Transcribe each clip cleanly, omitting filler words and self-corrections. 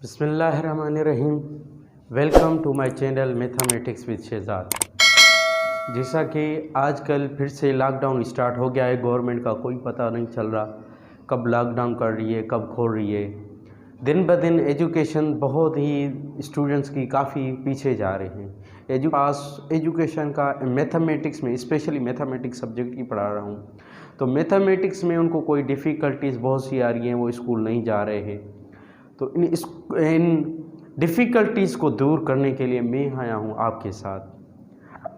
बिस्मिल्लाहिर्रहमानिर्रहीम। Welcome to my channel mathematics with Shahzad. जैसा कि आजकल फिर से लॉकडाउन स्टार्ट हो गया है, गवर्नमेंट का कोई पता नहीं चल रहा कब लॉकडाउन कर रही है, कब खोल रही है। दिन ब दिन एजुकेशन बहुत ही स्टूडेंट्स की काफ़ी पीछे जा रहे हैं। एजुकेशन का मैथमेटिक्स में, स्पेशली मैथमेटिक्स सब्जेक्ट की पढ़ा रहा हूँ, तो मैथमेटिक्स में उनको कोई डिफ़िकल्टीज़ बहुत सी आ रही हैं, वो स्कूल नहीं जा रहे हैं। तो इन डिफ़िकल्टीज़ को दूर करने के लिए मैं आया हूँ आपके साथ।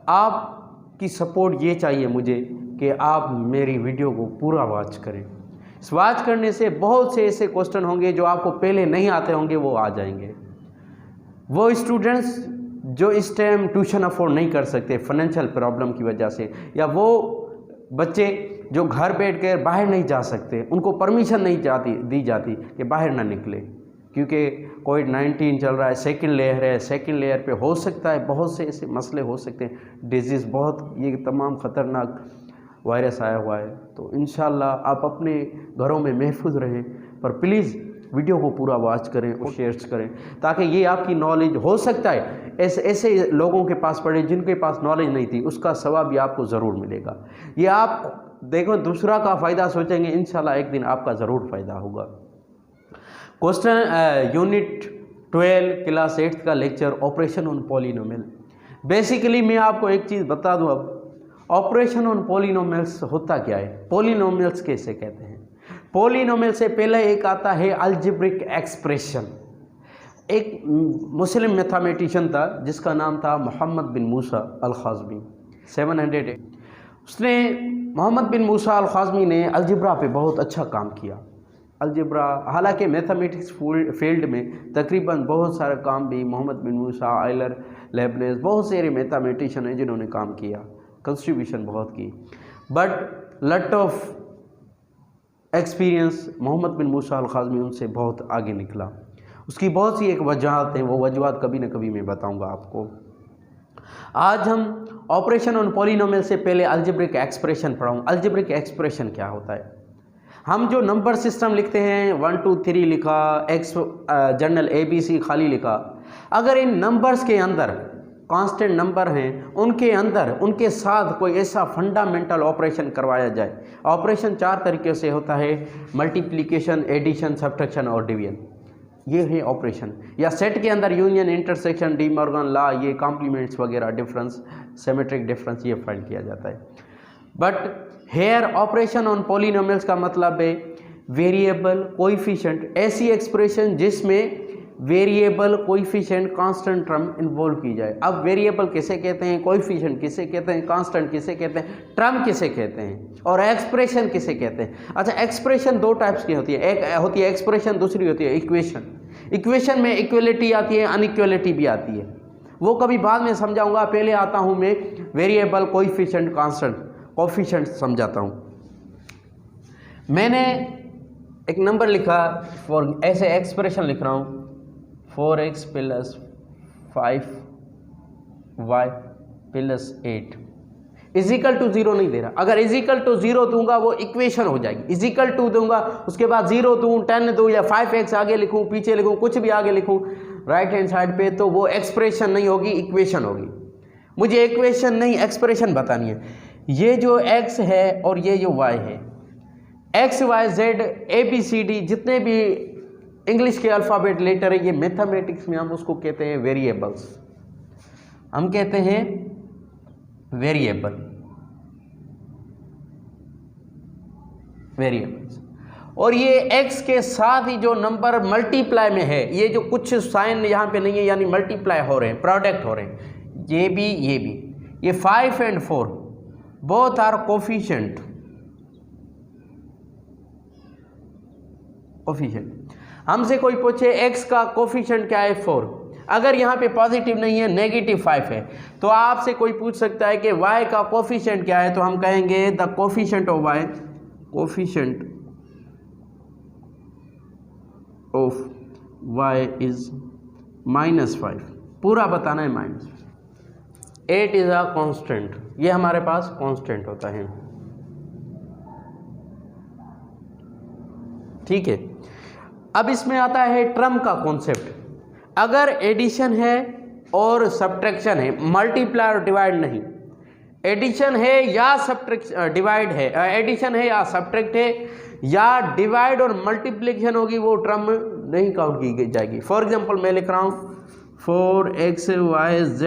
आपकी सपोर्ट ये चाहिए मुझे कि आप मेरी वीडियो को पूरा वॉच करें। इस वॉच करने से बहुत से ऐसे क्वेश्चन होंगे जो आपको पहले नहीं आते होंगे, वो आ जाएंगे। वो स्टूडेंट्स जो इस टाइम ट्यूशन अफोर्ड नहीं कर सकते फाइनेंशियल प्रॉब्लम की वजह से, या वो बच्चे जो घर बैठ कर बाहर नहीं जा सकते, उनको परमिशन नहीं दी जाती कि बाहर ना निकले, क्योंकि कोविड-19 चल रहा है, सेकंड लेयर है। सेकंड लेयर पे हो सकता है बहुत से ऐसे मसले हो सकते हैं, डिजीज़ बहुत ये तमाम ख़तरनाक वायरस आया हुआ है। तो इंशाल्लाह आप अपने घरों में महफूज रहें, पर प्लीज़ वीडियो को पूरा वॉच करें और शेयर्स करें, ताकि ये आपकी नॉलेज हो सकता है ऐसे लोगों के पास पढ़े जिनके पास नॉलेज नहीं थी, उसका सवाब भी आपको ज़रूर मिलेगा। ये आप देखो, दूसरा का फ़ायदा सोचेंगे, इंशाल्लाह एक दिन आपका ज़रूर फ़ायदा होगा। क्वेश्चन यूनिट 12 क्लास 8 का lecture operation on polynomial. Basically मैं आपको एक चीज़ बता दूं, अब ऑपरेशन ऑन पॉलिनोमियल्स होता क्या है, पॉलिनोमियल्स कैसे कहते हैं। पॉलिनोमियल से पहले एक आता है अलजेब्रिक एक्सप्रेशन। एक मुस्लिम मैथमेटिशियन था जिसका नाम था मोहम्मद बिन मूसा अल ख़ाज़मी, 700। उसने मोहम्मद बिन मूसा अल ख़ाज़मी ने अलजेब्रा पे बहुत अच्छा काम किया। अलजेब्रा, हालांकि मैथमेटिक्स फील्ड में तकरीबन बहुत सारे काम भी मोहम्मद बिन मूसा, आयलर, लेबनिज़, बहुत सारे मैथमेटिशियन हैं जिन्होंने काम किया, कंट्रीब्यूशन बहुत की। बट लट ऑफ एक्सपीरियंस, मोहम्मद बिन मूसा अल ख़ाज़मी उनसे बहुत आगे निकला। उसकी बहुत सी एक वजहात हैं, वो वजहात कभी न कभी मैं बताऊंगा आपको। आज हम ऑपरेशन ऑन पॉलिनोमियल से पहले अलजेब्रिक एक्सप्रेशन पढ़ाऊँ। अलजेब्रिक एक्सप्रेशन क्या होता है? हम जो नंबर सिस्टम लिखते हैं, 1 2 3 लिखा, एक्स जनरल ABC खाली लिखा, अगर इन नंबर्स के अंदर कांस्टेंट नंबर हैं, उनके अंदर उनके साथ कोई ऐसा फंडामेंटल ऑपरेशन करवाया जाए। ऑपरेशन 4 तरीके से होता है: मल्टीप्लिकेशन, एडिशन, सब्ट्रैक्शन और डिवीजन। ये है ऑपरेशन। या सेट के अंदर union, intersection, De Morgan law, ये कॉम्प्लीमेंट्स वगैरह, डिफरेंस, सिमेट्रिक डिफरेंस, ये फाइंड किया जाता है। But here operation on polynomials का मतलब है वेरिएबल, कोएफिशिएंट, ऐसी एक्सप्रेशन जिसमें variable, coefficient, constant term involve की जाए। अब वेरिएबल किसे कहते हैं, कोएफिशिएंट किसे कहते हैं, कांस्टेंट किसे कहते हैं, टर्म किसे कहते हैं, और एक्सप्रेशन किसे कहते हैं। अच्छा, एक्सप्रेशन दो टाइप्स की होती है, एक होती है एक्सप्रेशन, दूसरी होती है इक्वेशन। इक्वेशन में इक्वलिटी आती है, अनइक्वलिटी भी आती है, वो कभी बाद में समझाऊंगा। पहले आता हूँ मैं वेरिएबल, कोएफिशिएंट, कांस्टेंट, कोएफिशिएंट समझाता हूँ। मैंने एक नंबर लिखा, फॉर ऐसे एक्सप्रेशन लिख रहा हूँ, 4x + 5y + 8 = 0 नहीं दे रहा। अगर =0 दूंगा वो इक्वेशन हो जाएगी। = दूंगा, उसके बाद 0 दूं, 10 दूं, या 5x आगे लिखूं, पीछे लिखूं, कुछ भी आगे लिखूं राइट हैंड साइड पे, तो वो एक्सप्रेशन नहीं होगी, इक्वेशन होगी। मुझे इक्वेशन नहीं, एक्सप्रेशन बतानी है। ये जो x है और ये जो y है, x y z ABCD जितने भी इंग्लिश के अल्फ़ाबेट लेटर है, ये मैथमेटिक्स में हम उसको कहते हैं वेरिएबल्स। हम कहते हैं वेरिएबल्स। और ये x के साथ ही जो नंबर मल्टीप्लाई में है, ये जो कुछ साइन यहाँ पे नहीं है, यानी मल्टीप्लाई हो रहे हैं, प्रोडक्ट हो रहे हैं, ये भी, ये 5 और 4 बोथ आर कोफिशिएंट। हमसे कोई पूछे x का कोफिशिएंट क्या है, 4। अगर यहाँ पे पॉजिटिव नहीं है, -5 है, तो आपसे कोई पूछ सकता है कि y का कोफिशिएंट क्या है, तो हम कहेंगे the coefficient of y, coefficient of y is -5। पूरा बताना है, -8 इज अ कांस्टेंट। ये हमारे पास कांस्टेंट होता है, ठीक है। अब इसमें आता है टर्म का कॉन्सेप्ट। अगर एडिशन है और सब्ट्रैक्शन है, मल्टीप्लाई और डिवाइड नहीं, एडिशन है या सब्ट्रैक्शन डिवाइड है, एडिशन है या सब्ट्रैक्ट है या डिवाइड और मल्टीप्लिकेशन होगी, वो टर्म नहीं काउंट की जाएगी। फॉर एग्जांपल मैं लिख रहा हूँ 4xyz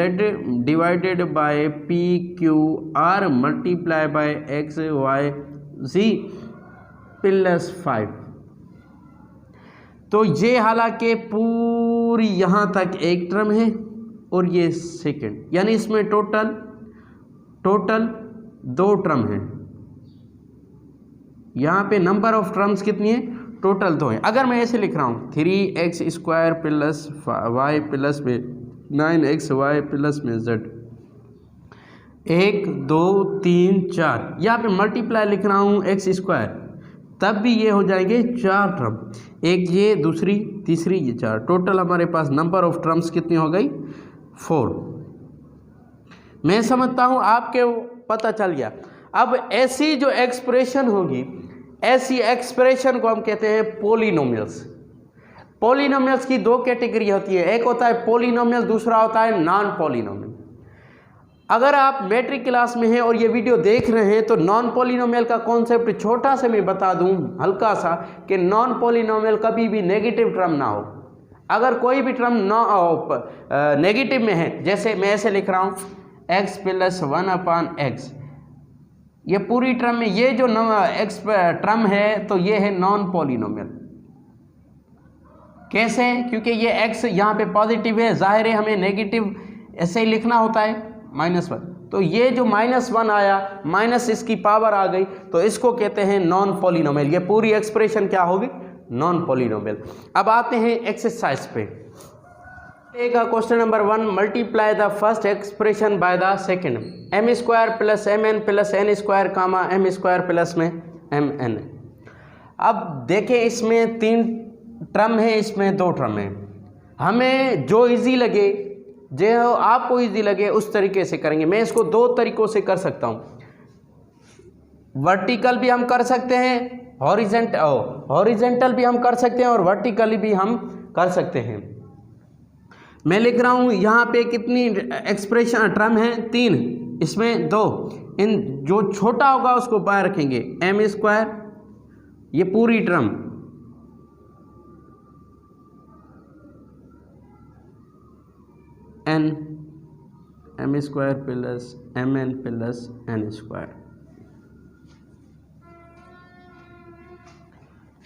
divided by pqr multiply by xyz plus 5। तो ये हालांकि पूरी यहाँ तक एक टर्म है और ये सेकंड, यानी इसमें टोटल 2 टर्म है। यहाँ पे नंबर ऑफ टर्म्स कितनी है? टोटल 2 है। अगर मैं ऐसे लिख रहा हूँ 3x² प्लस y प्लस में 9xy प्लस में z, 1 2 3 4, यहाँ पे मल्टीप्लाई लिख रहा हूँ x², तब भी ये हो जाएंगे 4 टर्म, एक ये, दूसरी, तीसरी, ये 4। टोटल हमारे पास नंबर ऑफ टर्म्स कितनी हो गई? 4। मैं समझता हूँ आपके पता चल गया। अब ऐसी जो एक्सप्रेशन होगी, ऐसी एक्सप्रेशन को हम कहते हैं पॉलिनोमियल्स। पॉलिनोमियल्स की 2 कैटेगरी होती है, एक होता है पॉलिनोमियल, दूसरा होता है नॉन पॉलिनोमियल। अगर आप मैट्रिक क्लास में हैं और ये वीडियो देख रहे हैं तो नॉन पॉलिनोमियल का कॉन्सेप्ट छोटा सा मैं बता दूं हल्का सा, कि नॉन पॉलिनोमियल कभी भी नेगेटिव टर्म ना हो। अगर कोई भी टर्म नेगेटिव में है, जैसे मैं ऐसे लिख रहा हूँ x प्लस 1/x, ये पूरी टर्म में ये जो x टर्म है तो ये है नॉन पॉलिनोमियल। कैसे? क्योंकि ये x यहाँ पे पॉजिटिव है, जाहिर है हमें नेगेटिव ऐसे ही लिखना होता है -1, तो ये जो -1 आया, माइनस इसकी पावर आ गई, तो इसको कहते हैं नॉन पॉलिनोमियल। ये पूरी एक्सप्रेशन क्या होगी? Non polynomial. अब आते हैं एक्सरसाइज पे। Question number 1, multiply the first expression by the second, m² plus mn plus n² comma m² plus में mn। अब देखें इसमें 3 टर्म है, इसमें 2 टर्म है। हमें जो इजी लगे, जो आपको इजी लगे उस तरीके से करेंगे। मैं इसको 2 तरीकों से कर सकता हूँ, वर्टिकल भी हम कर सकते हैं, हॉरिजेंटल भी हम कर सकते हैं और वर्टिकली भी हम कर सकते हैं। मैं लिख रहा हूँ यहाँ पे कितनी एक्सप्रेशन टर्म है? 3, इसमें 2, इन जो छोटा होगा उसको बाहर रखेंगे, m², ये पूरी term, n m² plus mn plus n²।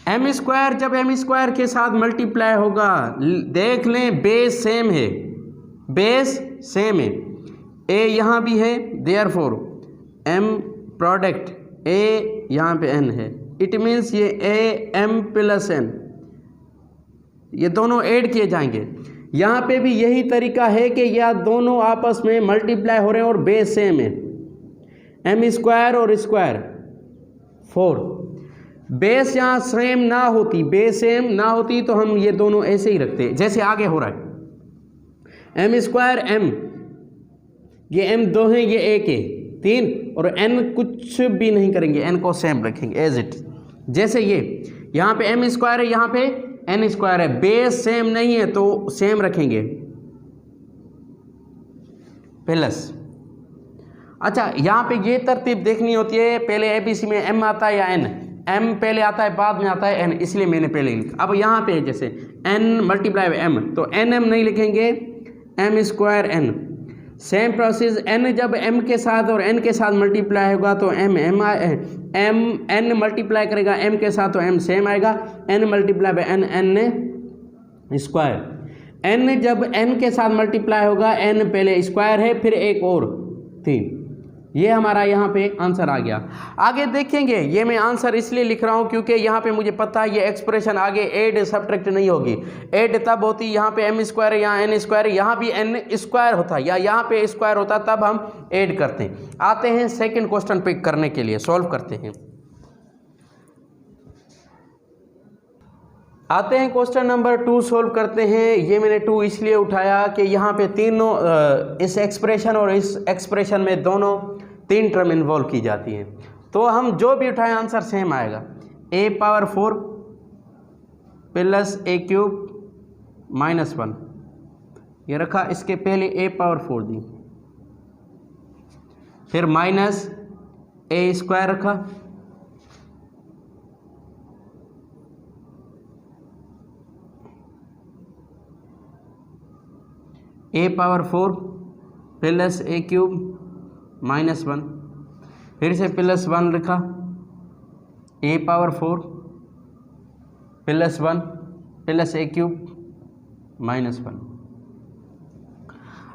m² जब m² के साथ मल्टीप्लाई होगा, देख लें बेस सेम है, बेस सेम है, a यहाँ भी है, देयरफॉर m प्रोडक्ट a यहाँ पे n है, इट मीन्स ये a m प्लस n, ये दोनों ऐड किए जाएंगे। यहाँ पे भी यही तरीका है कि यह दोनों आपस में मल्टीप्लाई हो रहे हैं और बेस सेम है, m² और स्क्वायर 4। बेस यहाँ सेम ना होती, बेस सेम ना होती तो हम ये दोनों ऐसे ही रखते, जैसे आगे हो रहा है m² m, ये m 2 है, ये 1 है, 3, और n कुछ भी नहीं करेंगे, n को सेम रखेंगे एज इट। जैसे ये यहाँ पे m² है, यहाँ पे n² है, बेस सेम नहीं है तो सेम रखेंगे प्लस। अच्छा, यहाँ पे ये तरतीब देखनी होती है, पहले ABC में m आता है या n, m पहले आता है बाद में आता है n, इसलिए मैंने पहले लिखा। अब यहाँ पे जैसे n मल्टीप्लाई बाय m, तो n नहीं लिखेंगे, m² n। Same process, n जब m के साथ और n के साथ मल्टीप्लाई होगा तो n मल्टीप्लाई करेगा m के साथ तो m सेम आएगा, n multiply by n, n²। n जब n के साथ मल्टीप्लाई होगा, n पहले स्क्वायर है, फिर एक और 3। ये हमारा यहाँ पे आंसर आ गया। आगे देखेंगे, ये मैं आंसर इसलिए लिख रहा हूँ क्योंकि यहाँ पे मुझे पता है ये एक्सप्रेशन आगे ऐड सब्ट्रैक्ट नहीं होगी। ऐड तब होती यहाँ पे m² है, यहाँ n², यहाँ भी n² होता या यहाँ पे स्क्वायर होता, तब हम ऐड करते हैं। आते हैं सेकंड क्वेश्चन पिक करने के लिए, सॉल्व करते हैं। आते हैं क्वेश्चन नंबर 2 सॉल्व करते हैं। ये मैंने 2 इसलिए उठाया कि यहाँ पे तीनों इस एक्सप्रेशन और इस एक्सप्रेशन में दोनों 3 टर्म इन्वॉल्व की जाती हैं, तो हम जो भी उठाएं आंसर सेम आएगा। a⁴ प्लस ए क्यूब माइनस 1 ये रखा, इसके पहले ए पावर 4 दी, फिर माइनस ए स्क्वायर रखा, ए पावर 4 प्लस ए क्यूब माइनस 1, फिर से प्लस 1 लिखा, ए पावर 4 प्लस 1 प्लस ए क्यूब माइनस 1।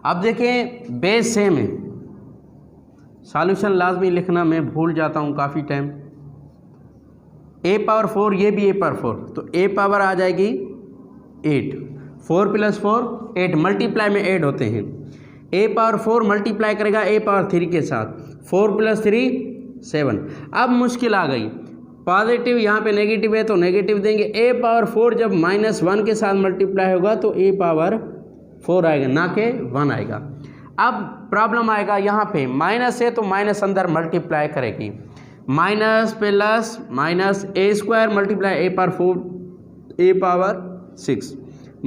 अब देखें बेस सेम है, सॉल्यूशन लाजमी लिखना मैं भूल जाता हूँ काफ़ी टाइम। ए पावर 4 ये भी ए पावर 4, तो ए पावर आ जाएगी 8, 4 प्लस 4 8, मल्टीप्लाई में ऐड होते हैं। ए पावर 4 मल्टीप्लाई करेगा ए पावर 3 के साथ, 4 प्लस 3 7। अब मुश्किल आ गई, पॉजिटिव यहाँ पे नेगेटिव है तो नेगेटिव देंगे। ए पावर 4 जब माइनस 1 के साथ मल्टीप्लाई होगा तो ए पावर 4 आएगा, ना के 1 आएगा। अब प्रॉब्लम आएगा यहाँ पे माइनस है तो माइनस अंदर मल्टीप्लाई करेगी, minus plus minus A square multiply A power 4 A power 6,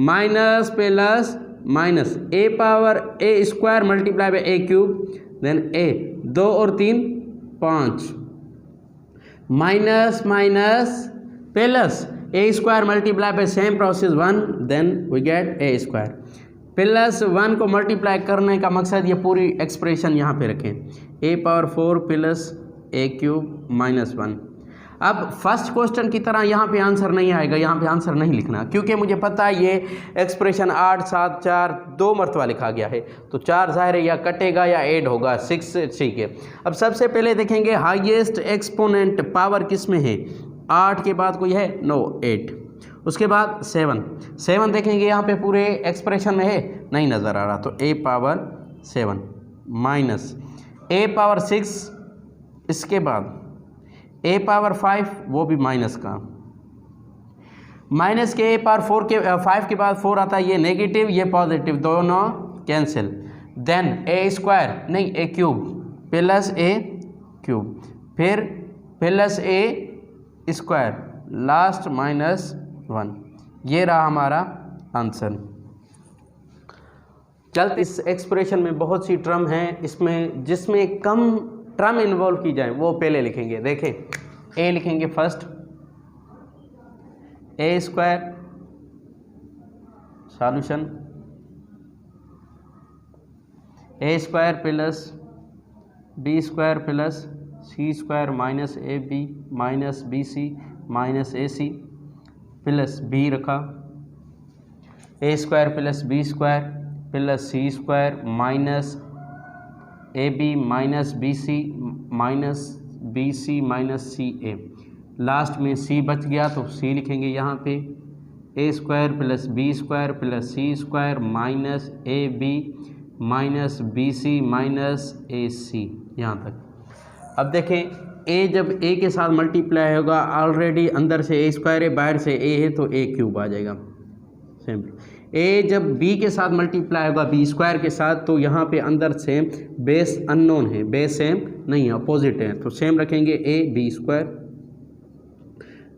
minus plus minus A power A square multiply by A cube, then A 2 और 3 5, minus minus plus A square multiply by same process 1, then we get A square. Plus 1 को multiply करने का मकसद ये पूरी expression यहाँ पे रखें, ए पावर 4 प्लस ए क्यूब माइनस 1। अब फर्स्ट क्वेश्चन की तरह यहाँ पे आंसर नहीं आएगा, यहाँ पे आंसर नहीं लिखना, क्योंकि मुझे पता है ये एक्सप्रेशन 8 7 4 2 मरतबा लिखा गया है, तो 4 ज़ाहिर है या कटेगा या ऐड होगा, 6 ठीक है। अब सबसे पहले देखेंगे हाईएस्ट एक्सपोनेंट पावर किस में है, 8 के बाद कोई है, नो 8, उसके बाद 7 देखेंगे यहाँ पे पूरे एक्सप्रेशन में है, नहीं नज़र आ रहा, तो ए पावर 7 माइनस ए पावर 6, इसके बाद ए पावर 5 वो भी माइनस का, माइनस के ए पावर 4 के 5 के बाद 4 आता है, ये नेगेटिव ये पॉजिटिव, दोनों कैंसिल, देन ए स्क्वायर नहीं ए क्यूब प्लस ए क्यूब, फिर plus A square, last minus 1, ये रहा हमारा आंसर। चलते इस एक्सप्रेशन में बहुत सी टर्म हैं, इसमें जिसमें कम टर्म इन्वॉल्व की जाए वो पहले लिखेंगे। देखें ए लिखेंगे first, A square solution, A square plus B square plus C square minus A B minus B C minus A C plus B रखा, A square plus B square plus C square minus A B minus B C minus C A, last में C बच गया तो C लिखेंगे यहाँ पे, A square plus B square plus C square minus A B minus B C minus A सी, यहाँ तक। अब देखें ए जब ए के साथ मल्टीप्लाई होगा, ऑलरेडी अंदर से ए स्क्वायर है बाहर से ए है तो ए क्यूब आ जाएगा, सिंपल। ए जब बी के साथ मल्टीप्लाई होगा बी स्क्वायर के साथ, तो यहाँ पे अंदर सेम बेस अननोन है, बेस सेम नहीं है, अपोजिट है, तो सेम रखेंगे A B square,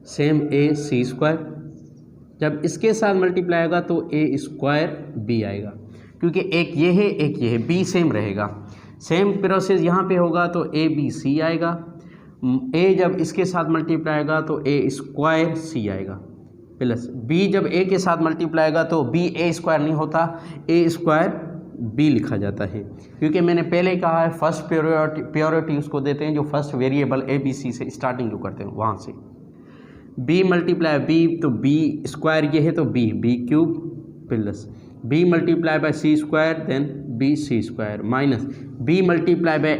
same A C square. जब इसके साथ मल्टीप्लाई होगा तो ए स्क्वायर बी आएगा, क्योंकि एक ये है बी सेम रहेगा, सेम प्रोसेस यहाँ पे होगा तो ए बी सी आएगा। ए जब इसके साथ मल्टीप्लाई होगा तो ए स्क्वायर सी आएगा, प्लस बी जब ए के साथ मल्टीप्लाई होगा तो बी ए स्क्वायर नहीं होता, ए स्क्वायर बी लिखा जाता है, क्योंकि मैंने पहले ही कहा है फर्स्ट प्योरिटी उसको देते हैं जो first variable A B C से स्टार्टिंग जो करते हैं वहाँ से। बी मल्टीप्लाई बी तो बी स्क्वायर ये है तो B cube plus B multiply by C square then B C square minus B multiply by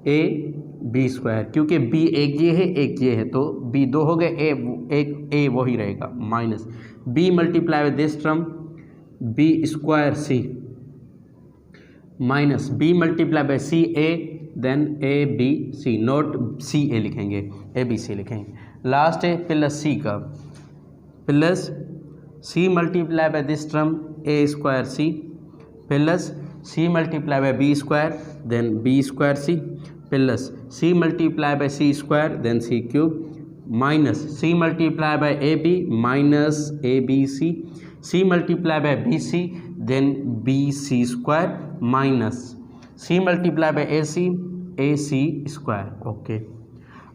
A B square, क्योंकि बी एक ये है तो बी 2 हो गए, ए वही रहेगा, minus B multiply by this term B square C minus B multiply by C A then A B C, note C A लिखेंगे, ए बी सी लिखेंगे, लास्ट है प्लस सी का, plus C multiply by this term A square C plus C multiply by B square then B square C plus C multiply by C square then C cube minus C multiply by A B minus A B C, C multiply by B C then B C square minus C multiply by A C square. Okay,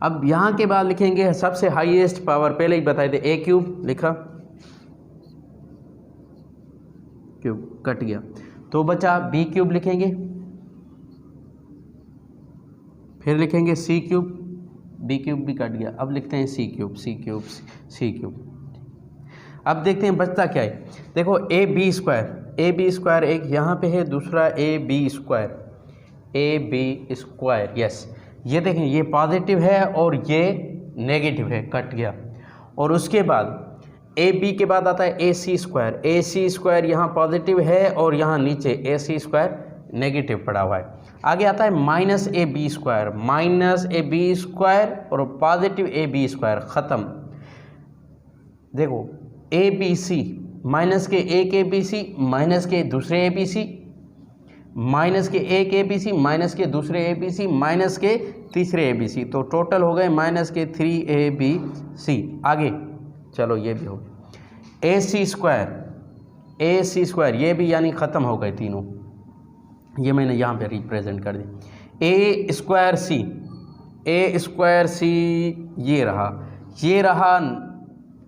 अब यहाँ के बाद लिखेंगे सबसे highest power, पहले ही बताए थे ए cube लिखा, क्यूब कट गया तो बचा बी क्यूब लिखेंगे, फिर लिखेंगे सी क्यूब, बी क्यूब भी कट गया, अब लिखते हैं सी क्यूब, सी क्यूब, सी क्यूब। अब देखते हैं बचता क्या है। देखो ए बी स्क्वायर एक यहाँ पे है, दूसरा ए बी स्क्वायर, यस, ये देखें ये पॉजिटिव है और ये नेगेटिव है, कट गया। और उसके बाद ए बी के बाद आता है ए सी स्क्वायर यहाँ पॉजिटिव है और यहाँ नीचे ए सी स्क्वायर नेगेटिव पड़ा हुआ है। आगे आता है माइनस ए बी स्क्वायर और पॉजिटिव ए बी स्क्वायर, ख़त्म। देखो ए बी सी, माइनस के एक ए बी सी, माइनस के दूसरे ए बी सी, माइनस के एक ए बी सी, माइनस के दूसरे ए बी सी, माइनस के तीसरे ए बी सी, तो टोटल हो गए माइनस के 3 ए बी सी। आगे चलो ये भी हो गया ए सी स्क्वायर, ये भी यानी ख़त्म हो गए तीनों, ये मैंने यहाँ पे रिप्रेजेंट कर दी। ए स्क्वायर सी ये रहा,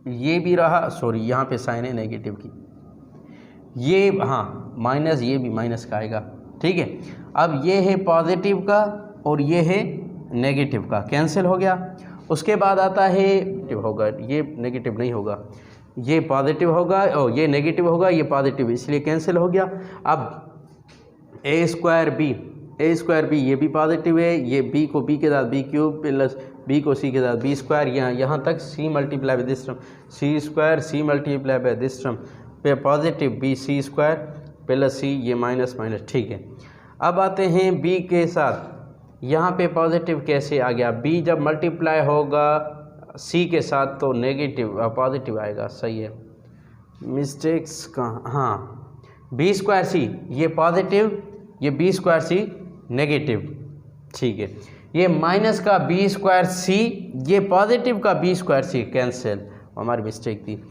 ये भी रहा, सॉरी यहाँ पे साइन है नेगेटिव की, ये हाँ माइनस, ये भी माइनस का आएगा, ठीक है। अब ये है पॉजिटिव का और ये है नेगेटिव का, कैंसिल हो गया। उसके बाद आता है होगा, ये नेगेटिव नहीं होगा, ये पॉजिटिव होगा और ये नेगेटिव होगा, ये पॉजिटिव, इसलिए कैंसिल हो गया। अब ए स्क्वायर बी ये भी पॉजिटिव है, ये बी को बी के साथ बी क्यूब प्लस बी को सी के साथ बी स्क्वायर, यहाँ तक C multiply by this term C square, C multiply by this term पे positive B C square plus C, ये माइनस माइनस, ठीक है। अब आते हैं बी के साथ, यहाँ पे पॉजिटिव कैसे आ गया, बी जब मल्टीप्लाई होगा सी के साथ तो नेगेटिव पॉजिटिव आएगा, सही है, मिस्टेक्स कहाँ, हाँ बी स्क्वायर सी ये पॉजिटिव, ये बी स्क्वायर सी नेगेटिव, ठीक है। ये माइनस का बी स्क्वायर सी, ये पॉजिटिव का बी स्क्वायर सी, कैंसिल, हमारी मिस्टेक थी,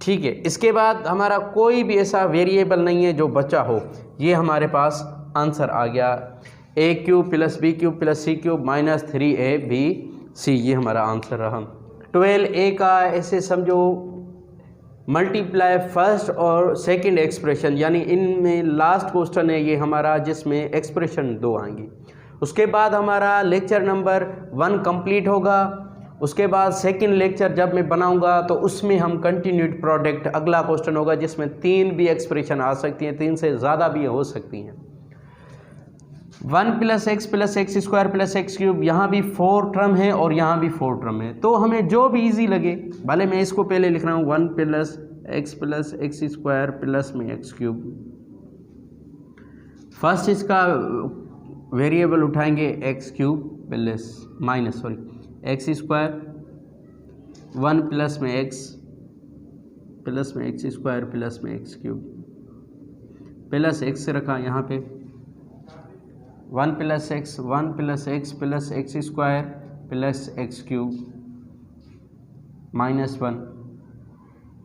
ठीक है। इसके बाद हमारा कोई भी ऐसा वेरिएबल नहीं है जो बचा हो, ये हमारे पास आंसर आ गया, A cube plus B cube plus C cube minus 3 B C, ये हमारा आंसर रहा। 12a का ऐसे समझो मल्टीप्लाई फर्स्ट और सेकंड एक्सप्रेशन, यानी इनमें लास्ट क्वेश्चन है ये हमारा, जिसमें एक्सप्रेशन 2 आएंगी। उसके बाद हमारा लेक्चर नंबर 1 कंप्लीट होगा। उसके बाद सेकंड लेक्चर जब मैं बनाऊंगा तो उसमें हम कंटिन्यूड प्रोडक्ट, अगला क्वेश्चन होगा जिसमें 3 भी एक्सप्रेशन आ सकती हैं, 3 से ज़्यादा भी हो सकती हैं। 1 + x square plus x cube, यहाँ भी 4 टर्म है और यहाँ भी 4 टर्म है, तो हमें जो भी इजी लगे, भले मैं इसको पहले लिख रहा हूँ 1 + x स्क्वायर प्लस में एक्स क्यूब। फर्स्ट इसका वेरिएबल उठाएंगे x cube x square, 1 plus में एक्स स्क्वायर प्लस में एक्स क्यूब, प्लस एक्स रखा यहाँ पे, 1 + x plus x square plus x cube -1,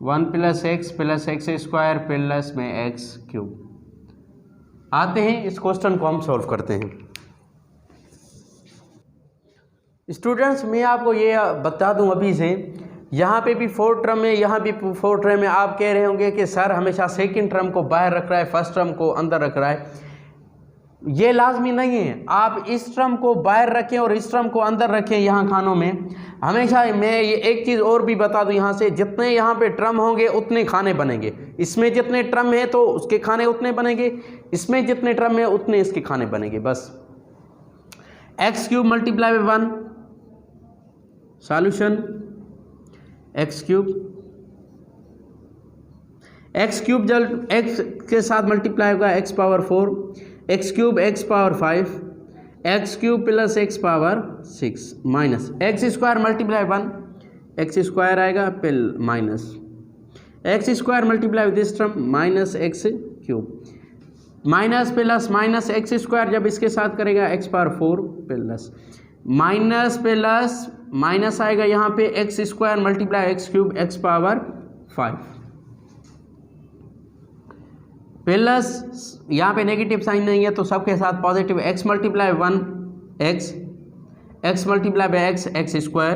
1 + x plus x square plus में x cube. आते हैं इस क्वेश्चन को हम सॉल्व करते हैं। स्टूडेंट्स मैं आपको ये बता दूं अभी से, यहाँ पे भी 4 टर्म है, यहाँ भी 4 टर्म है। आप कह रहे होंगे कि सर हमेशा सेकंड टर्म को बाहर रख रहा है, फर्स्ट टर्म को अंदर रख रहा है। ये लाजमी नहीं है, आप इस टर्म को बाहर रखें और इस टर्म को अंदर रखें यहाँ खानों में। हमेशा मैं ये एक चीज़ और भी बता दूं, यहाँ से जितने यहाँ पे टर्म होंगे उतने खाने बनेंगे। इसमें जितने टर्म है तो उसके खाने उतने बनेंगे, इसमें जितने टर्म है उतने इसके खाने बनेंगे। बस x cube multiply by 1, solution x cube जब एक्स के साथ मल्टीप्लाई होगा x power 4, x cube x power 5, x cube plus x power 6 minus x square multiply 1, x square आएगा फिर minus x square multiply with this term minus x cube, minus plus minus x square जब इसके साथ करेगा x power 4 plus minus plus minus आएगा यहाँ पे x square multiply x cube x power 5 plus यहाँ पे नेगेटिव साइन नहीं है तो सबके साथ positive x multiply 1 x multiply by x square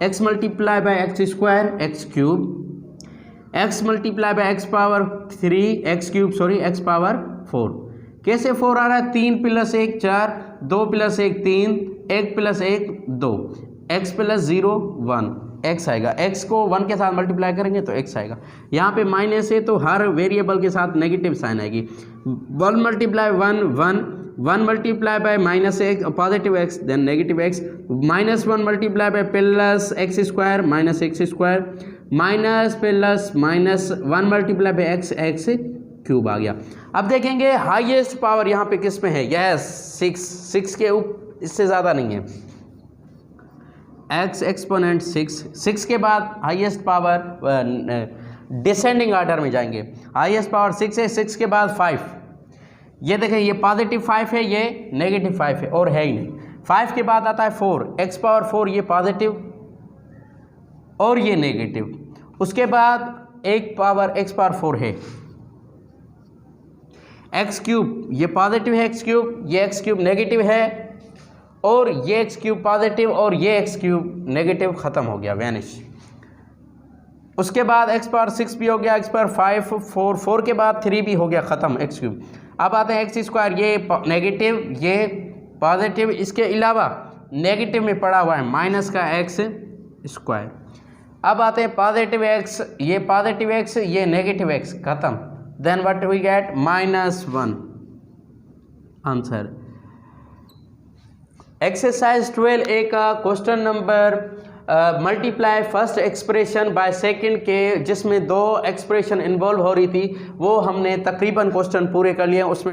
x multiply by x square x cube x multiply by x power 3 x cube sorry x power 4। कैसे 4 आ रहा है? 3 plus 1 4, 2 plus 1 3, 1 plus 1 2, x plus 0 1 x आएगा। x को 1 के साथ multiply करेंगे तो x आएगा। यहाँ पे माइनस है तो हर वेरिएबल के साथ नेगेटिव साइन आएगी। 1 मल्टीप्लाई 1 1, 1 मल्टीप्लाई बाय माइनस एक positive x then negative x, minus 1 multiply by plus x square minus x square minus plus minus 1 multiply by x cube आ गया। अब देखेंगे हाईएस्ट पावर यहाँ पे किस में है? यस 6 के इससे ज़्यादा नहीं है। x एक्सपोनेंट 6 के बाद हाईएस्ट पावर डिसेंडिंग ऑर्डर में जाएंगे। हाईएस्ट पावर 6 है, 6 के बाद 5। ये देखें ये पॉजिटिव 5 है, ये नेगेटिव 5 है और है ही नहीं। 5 के बाद आता है 4 x पावर 4, ये पॉजिटिव और ये नेगेटिव। उसके बाद एक पावर x पावर 4 है। एक्स क्यूब ये पॉजिटिव है, एक्स क्यूब ये एक्स क्यूब नेगेटिव है और ये एक्स क्यूब पॉजिटिव और ये एक्स क्यूब नेगेटिव, ख़त्म हो गया वैनिश। उसके बाद एक्स पावर 6 भी हो गया, एक्स पावर 5 4 के बाद 3 भी हो गया, ख़त्म एक्स क्यूब। अब आते हैं एक्स स्क्वायर, ये नेगेटिव ये पॉजिटिव, इसके अलावा नेगेटिव में पड़ा हुआ है माइनस का एक्स स्क्वायर। अब आते हैं पॉजिटिव एक्स, ये पॉजिटिव एक्स ये नेगेटिव एक्स, ख़त्म। Then what we get -1 answer. Exercise 12A का question number multiply first expression by second के, जिसमें 2 एक्सप्रेशन इन्वॉल्व हो रही थी, वो हमने तकरीबन क्वेश्चन पूरे कर लिए। उसमें